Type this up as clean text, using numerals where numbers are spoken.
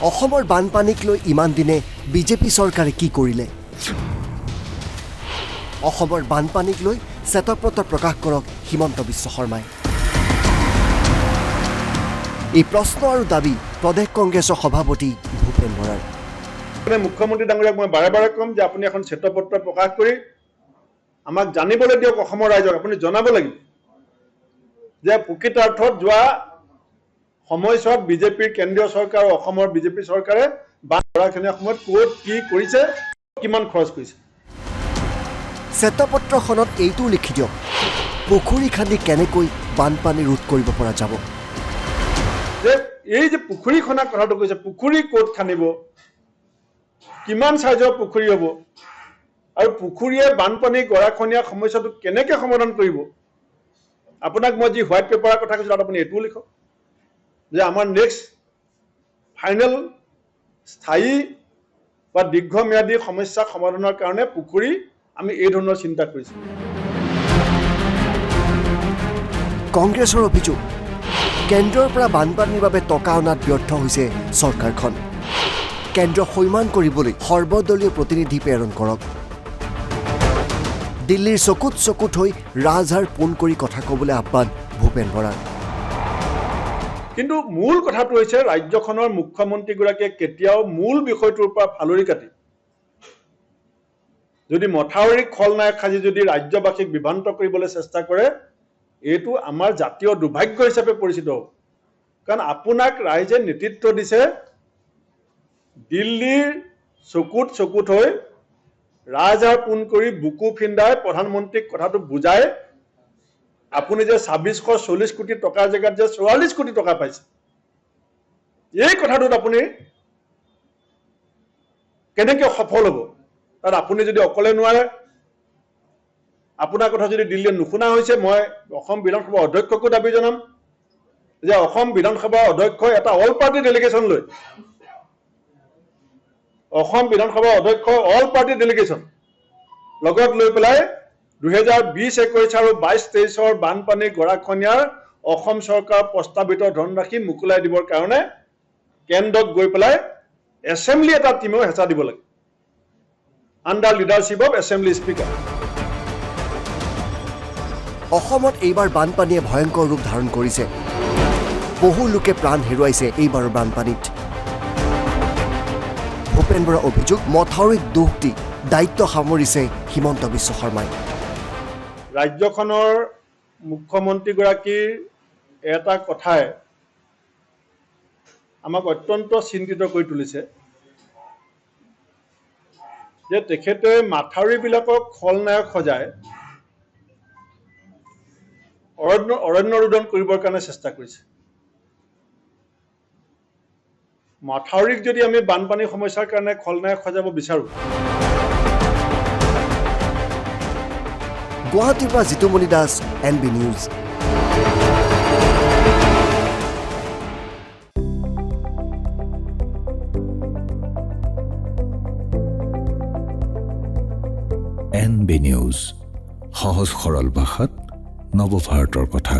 অসমৰ বানপানীক লৈ ইমান দিনে বিজেপি চৰকাৰে কি কৰিলে অসমৰ বানপানীক লৈ শ্বেতপত্ৰ প্ৰকাশ কৰক হিমন্ত বিশ্ব শৰ্মাই এই প্ৰশ্ন আৰু দাবী প্ৰদেশ কংগ্ৰেছৰ সভাপতি ভূপেন বৰাৰ মুখ্যমন্ত্ৰী ডাঙৰীয়াক মই বাৰে বাৰে কম যে আপুনি এখন শ্বেতপত্ৰ প্ৰকাশ কৰি আমাক জানিবলৈ দিয়ক অসমৰ ৰাইজক আপুনি জনাব লাগিব যে প্ৰকৃতাৰ্থত যোৱা সময়ছোৱাত বিজেপিৰ কেন্দ্ৰীয় চৰকাৰ আৰু অসমৰ বিজেপি চৰকাৰে বানপানীৰ সময়ত ক'ত কি কৰিছে কিমান খৰচ কৰিছে শ্বেতপত্ৰখনত এইটো লিখি দিয়ক পুখুৰী খান্দি কেনেকৈ বানপানী ৰোধ কৰিব পৰা যাব যে এই যে পুখুৰী খনা কথাটো কৈছে পুখুৰী ক'ত খান্দিব কিমান সাইজৰ পুখুৰী হ'ব আৰু পুখুৰীয়ে বানপানী গৰাখহনীয়া সমস্যাটো কেনেকৈ সমাধান কৰিব আপোনাক মই যি হোৱাইট পেপাৰৰ কথা কৈছোঁ তাত আপুনি এইটোও লিখক যে আমাৰ নেক্সট ফাইনেল স্থায়ী বা দীৰ্ঘম্যাদী সমস্যা সমাধানৰ কাৰণে পুখুৰী আমি এই ধৰণৰ চিন্তা কৰিছোঁ কংগ্ৰেছৰ অভিযোগ কেন্দ্ৰৰ পৰা বানপানীৰ বাবে টকা অনাত ব্যৰ্থ হৈছে চৰকাৰখন কেন্দ্ৰ সৈমান কৰিবলৈ সৰ্বদলীয় প্ৰতিনিধি প্ৰেৰণ কৰক দিল্লীৰ চকুত হৈ ৰাজহাৰ পোন কৰি কথা ক'বলৈ আহ্বান ভূপেন বৰাৰ কিন্তু মূল কথাটো হৈছে ৰাজ্যখনৰ মুখ্যমন্ত্ৰীগৰাকীয়ে কেতিয়াও মূল বিষয়টোৰ পৰা ফালৰি কাটি যদি মথাউৰি খলনায়ক সাজি যদি ৰাজ্যবাসীক বিভ্ৰান্ত কৰিবলৈ চেষ্টা কৰে এইটো আমাৰ জাতীয় দুৰ্ভাগ্য হিচাপে পৰিচিত হ'ব কাৰণ আপোনাক ৰাইজে নেতৃত্ব দিছে দিল্লীৰ চকুত হৈ ৰাজহাৰ পোন কৰি বুকু ফিন্দাই প্ৰধানমন্ত্ৰীক কথাটো বুজাই আপুনি যে ২৬৪০ কোটি টকাৰ জেগাত যে ৪৪ কোটি টকা পাইছে এই কথাটোত আপুনি কেনেকৈ সফল হ'ব তাত আপুনি যদি অকলে নোৱাৰে আপোনাৰ কথা যদি দিল্লীয়ে নুশুনা হৈছে মই অসম বিধানসভাৰ অধ্যক্ষকো দাবী জনাম যে অসম বিধানসভাৰ অধ্যক্ষই এটা অল পাৰ্টি ডেলিগেশ্যন লৈ অসম বিধানসভাৰ অধ্যক্ষ অল পাৰ্টি ডেলিগেশ্যন লগত লৈ পেলাই 2020-21 আৰু 22-23 বানপানী গৰাখহনীয়াৰ অসম চৰকাৰ প্ৰস্তাৱিত ধনৰাশি মুকুলাই দিবৰ কাৰণে কেন্দ্ৰক গৈ পেলাই এছেম্বলি এটা টিমেও হেঁচা দিব লাগে under leadership of assembly speaker অসমত এইবাৰ বানপানীয়ে ভয়ংকৰ ৰূপ ধাৰণ কৰিছে বহু লোকে প্ৰাণ হেৰুৱাইছে এইবাৰৰ বানপানীত ভূপেন বৰাৰ অভিযোগ মথাউৰিক দোষ দি দায়িত্ব সামৰিছে হিমন্ত বিশ্ব শৰ্মাই ৰাজ্যখনৰ মুখ্যমন্ত্ৰীগৰাকীৰ এটা কথাই আমাক অত্যন্ত চিন্তিত কৰি তুলিছে যে তেখেতে মাথাউৰিবিলাকক খলনায়ক সজাই অৰণ্য ৰোধন কৰিবৰ কাৰণে চেষ্টা কৰিছে মাথাউৰিক যদি আমি বানপানী সমস্যাৰ কাৰণে খলনায়ক সজাব বিচাৰোঁ গুৱাহাটীৰ পৰা Jitumoni Das NB news NB news সহজ সৰল ভাষাত নৱভাৰতৰ কথা